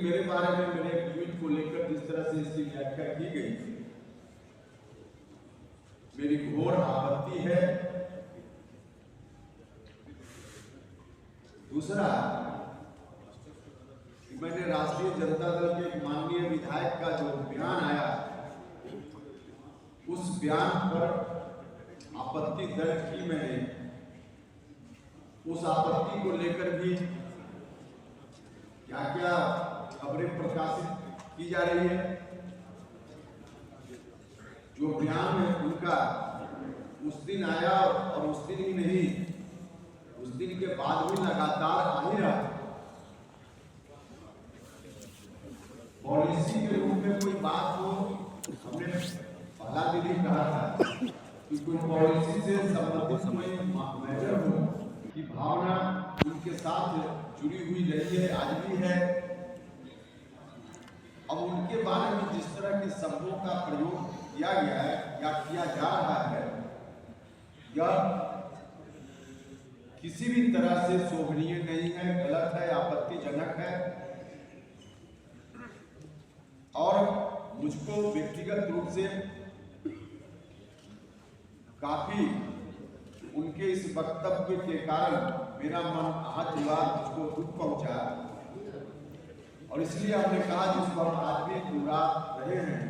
मेरे बारे में मेरे ट्वीट को लेकर जिस तरह से इसकी व्याख्या की गई, मेरी घोर आपत्ति है। दूसरा, मैंने राष्ट्रीय जनता दल के माननीय विधायक का जो बयान आया, उस बयान पर आपत्ति दर्ज की मैंने। उस आपत्ति को लेकर भी क्या क्या खबरें प्रकाशित की जा रही है। जो बयान है उनका उस दिन आया और उस दिन ही नहीं, उस दिन के बाद भी लगातार आ ही रहा। पॉलिसी के रूप में कोई बात हो, हमने पहला दिन ही कहा था कि कोई पॉलिसी से संबंधित कोई मैटर हो की भावना उनके साथ जुड़ी हुई रही है, आज भी है। अब उनके बारे में जिस तरह के शब्दों का प्रयोग किया गया है या किया जा रहा है, यह किसी भी तरह से शोभनीय नहीं है, गलत है, आपत्तिजनक है। और मुझको व्यक्तिगत रूप से काफी उनके इस वक्तव्य के कारण मेरा मन आहत हुआ, मुझको दुख पहुंचा। और इसलिए हमने कहा जिसको हम आज भी दोहरा रहे हैं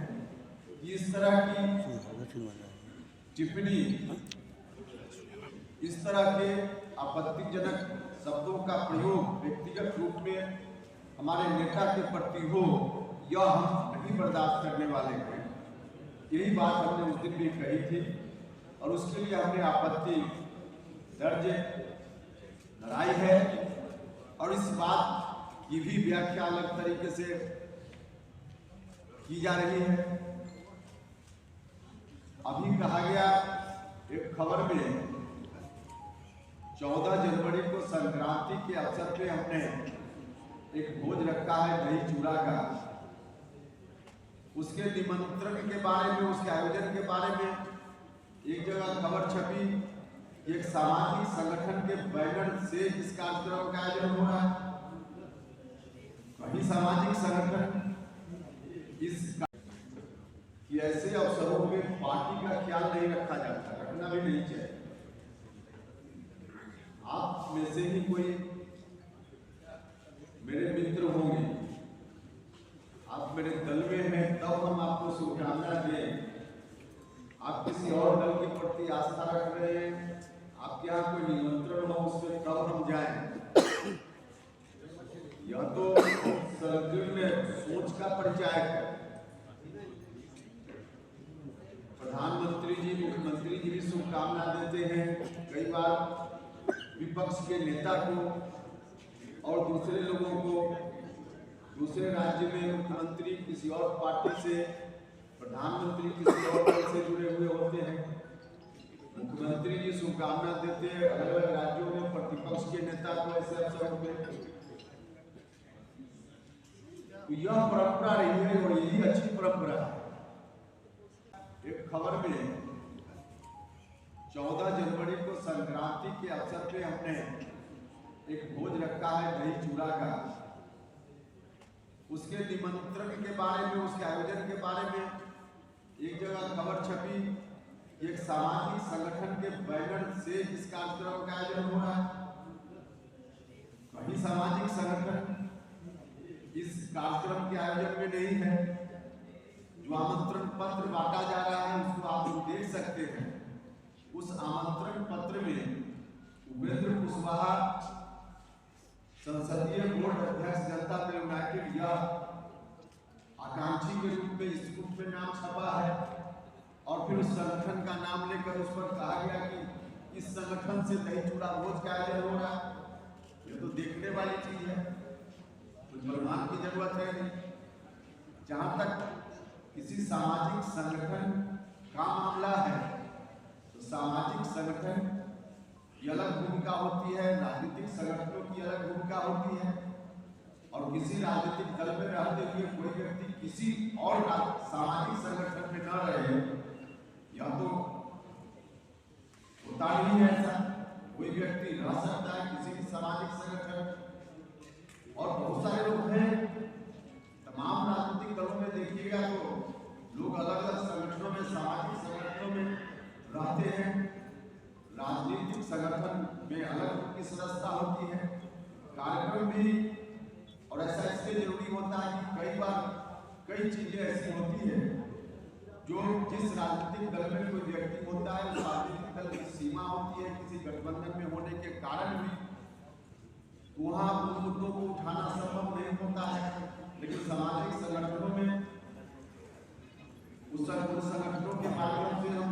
कि इस तरह की टिप्पणी, इस तरह के आपत्तिजनक शब्दों का प्रयोग व्यक्तिगत रूप में हमारे नेता के प्रति हो, यह हम नहीं बर्दाश्त करने वाले हैं। यही बात हमने उस दिन भी कही थी और उसके लिए हमने आपत्ति दर्ज कराई है। और इस बात की भी व्याख्या अलग तरीके से की जा रही है। अभी कहा गया एक खबर में 14 जनवरी को संक्रांति के अवसर पे हमने एक भोज रखा है दही चूड़ा का। उसके निमंत्रण के बारे में, उसके आयोजन के बारे में एक जगह खबर छपी, एक सामाजिक संगठन के बैनर से इस कार्यक्रम का आयोजन हो रहा है। कहीं सामाजिक संगठन कि ऐसे अवसरों में पार्टी का ख्याल नहीं रखा जाता, रखना भी नहीं चाहिए। आप में से ही कोई मेरे मित्र होंगे, आप मेरे दल में हैं, तब हम आपको शुभकामना दें। आप किसी और दल के प्रति आस्था रख रहे हैं, आपके यहाँ कोई निमंत्रण हो उसमें तब हम जाएं। यह तो संकीर्ण सोच का परिचय है। प्रधानमंत्री जी, मुख्यमंत्री जी भी शुभकामना देते हैं, कई बार विपक्ष के नेता को और दूसरे लोगों को। दूसरे राज्य में मुख्यमंत्री किसी और पार्टी से, प्रधानमंत्री किसी और दल से जुड़े हुए होते हैं। मुख्यमंत्री जी शुभकामना देते हैं अलग अलग राज्यों में प्रतिपक्ष के नेता को ऐसे अवसरों पे। तो यह परंपरा रही है और यही अच्छी परंपरा है। एक खबर में 14 जनवरी को संक्रांति के अवसर पे हमने एक भोज रखा है दही चूड़ा का। उसके निमंत्रण के बारे में, उसके आयोजन के बारे में एक जगह खबर छपी, एक सामाजिक संगठन के बैनर से इस कार्यक्रम का आयोजन हो रहा है। कहीं सामाजिक संगठन इस कार्यक्रम के आयोजन में नहीं है। जो आमंत्रण पत्र बांटा जा रहा है उसको आप लोग देख सकते हैं। उस आमंत्रण पत्र में उपेंद्र कुशवाहा संसदीय बोर्ड अध्यक्ष जनता दल यूनाइटेड या आकांक्षी के रूप में इस ग्रुप में नाम छपा है। और फिर उस संगठन का नाम लेकर उस पर कहा गया कि इस संगठन से दही चूड़ा भोज का आयोजन हो रहा है। ये तो देखने वाली चीज है, कुछ बलवान की जरूरत है नहीं। जहां तक किसी सामाजिक संगठन का मामला है तो सामाजिक संगठन की अलग भूमिका होती है, राजनीतिक संगठनों की अलग भूमिका होती है। और किसी राजनीतिक दल में रहते हुए कोई व्यक्ति किसी और सामाजिक संगठन में न रहे, या तो होता नहीं है ऐसा। कोई व्यक्ति रह सकता है किसी भी सामाजिक संगठन, और बहुत सारे लोग हैं तमाम राजनीतिक दलों में देखिएगा तो लोग अलग अलग संगठनों में, सामाजिक संगठनों में रहते हैं। राजनीतिक संगठन में अलग की सदस्यता होती है, कार्यक्रम भी, और ऐसा इसलिए जरूरी होता है कि कई बार कई चीजें ऐसी होती है जो जिस राजनीतिक दल में कोई व्यक्ति होता है, उस राजनीतिक दल की सीमा होती है किसी गठबंधन में होने के कारण भी, वहां उन मुद्दों को उठाना संभव नहीं होता है। लेकिन सामाजिक संगठनों में उस संगठनों के माध्यम से हम